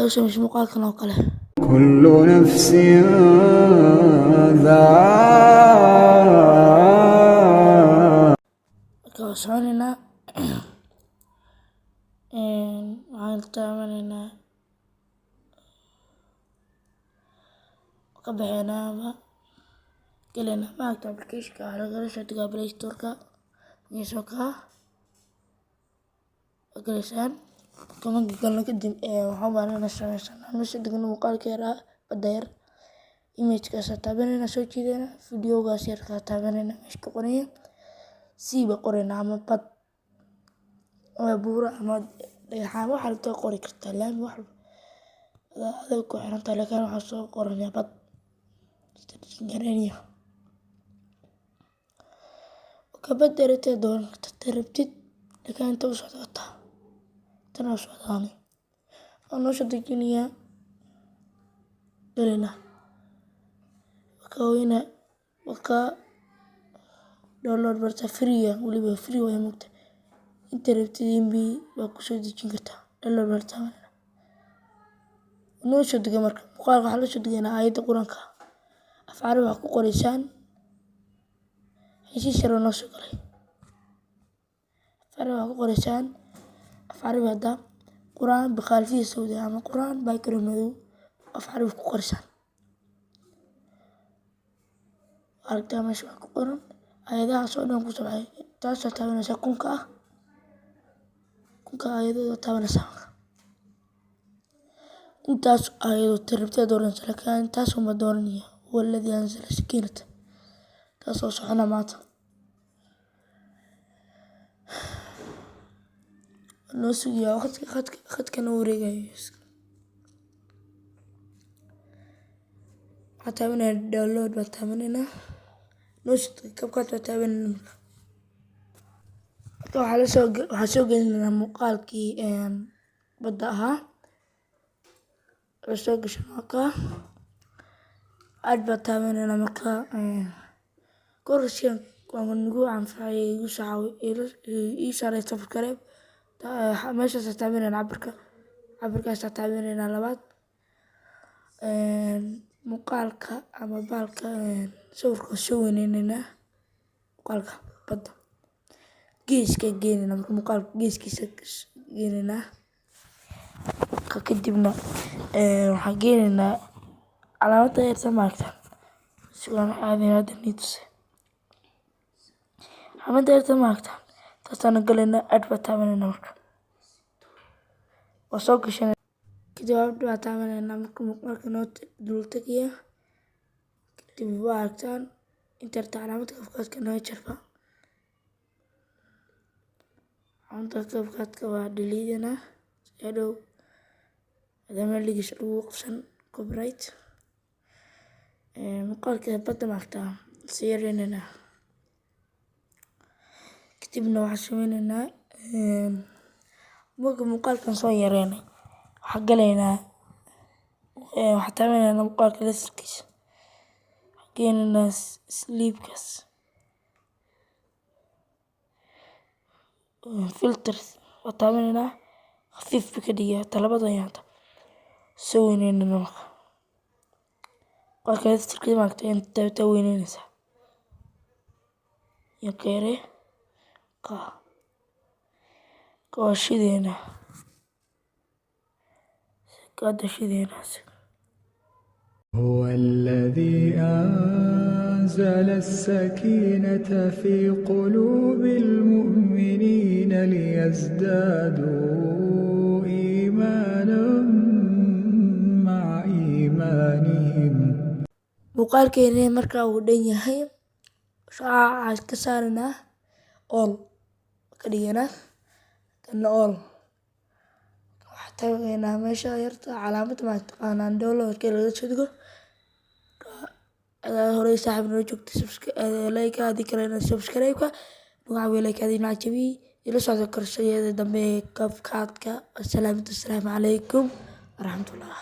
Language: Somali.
soo sameysay muuqaalkan oo kale. كل نفس Marka waan soconaynaa waxaan taabanaynaa ka baxaynaaba gelaynaa maagta applicationka waxaa lagala soo degaa Play Store-ka meesha ka galaysaan kama galno kadib waxaan baranayna sameysana meesha degan muuqaalka yaraa badda yar image-kaas taabanayna soo jiidayna videogaas yarka taabanayna meesha ka qoraya siiba qorayna ama bad ama buura ama dhagaxaan waxa la qori kartaa laami wax adag ku xiran tahay laakiin waxaa soo qoranaya bad garaniya kabad darate doon tarabtid laakiin inta u socota tana u socdaani anoo shadajiniya galina wakawina waka download barta free waliba free way mugta inta rabtid MB waa ku soo dejin kartaa download barta noo soo dega marka muuqaalka waxa la soo degaynaa aayadda quraanka afcaal wax ku qoraysaan heshiis yar oo noo soo galay afcaal wax ku qoraysaan afcaal hada quraan baqaalfiya Saudi ama quraan baykaro madow afcaal wax ku qoraysaan aragta meesha wax ku qoran aayadaha soo dhan ku sabay taas taabanaysa kunka aayadooda taabanaysa intaas aayadoo tarabtida dooranaysa laakiin intaas uma dooranaya والذي أنزل سكينة taasoo socona maanta noo sugiyaa khadkana wareegayo waxaa taabanaya download baa taabanayna noo sugay kabkaad baa taabanayna marka waxaa soo gelinayna muuqaalkii badda ahaa la soo gashay marka aad baa taabanayna marka koroshan waa nagu anfacay igu saacaw ii saaray subscribe meeshaas taabanayna cabirkaas taabanayna labaad muuqaalka ama baalka sawirka soo weynayna muuqaalka badda geeska geenayna marka muuqaalka geeskiisa geenayna kadibna waxaan geenaynaa علامات غير سماكتها شلون هذه نيتس علامات غير سماكتها تستانا قلنا أدفع تامنا نمك وصوك شنا كده أدفع تامنا نمك مقارك نوت دولتكية كده بباركتان انترت علامات كفكات كنوع يشرفا علامات كفكات كوا دليدنا سيادو هذا ما اللي يشرفوا وقفشن كوبرايت muuqaalka badda maagtaa siyareynayna kadibna waxaan sameynaynaa marka muuqaalkan soo yareynay waxaan galaynaa waxaan taabanaynaa muuqaalka lasirkiisa waxaan geenaynaa sleepkaas filters waxaan taabanaynaa khafiif ba ka dhigaa talabada yaanta soo weynaynayna marka وكذا تركي ماكتين انت توينين نسا يكيري شدينا قد شدينا هو الذي أنزل السكينة في قلوب المؤمنين ليزدادوا إيمانا مع إيمانهم muuqaalkeena markaa uu dhan yahay shaaca ka saarnaa all ka dhiganaa kana all waxa tagaynaa meesha yarta calaamad ma taqaanaan downloadka laga soo digo hore saaxiib noo joogta like aadi karayna subscribe-ka magaca like aadi nacabi ila socdo korshayada dambe kabkaadka assalaamu calaykum waraxmatullah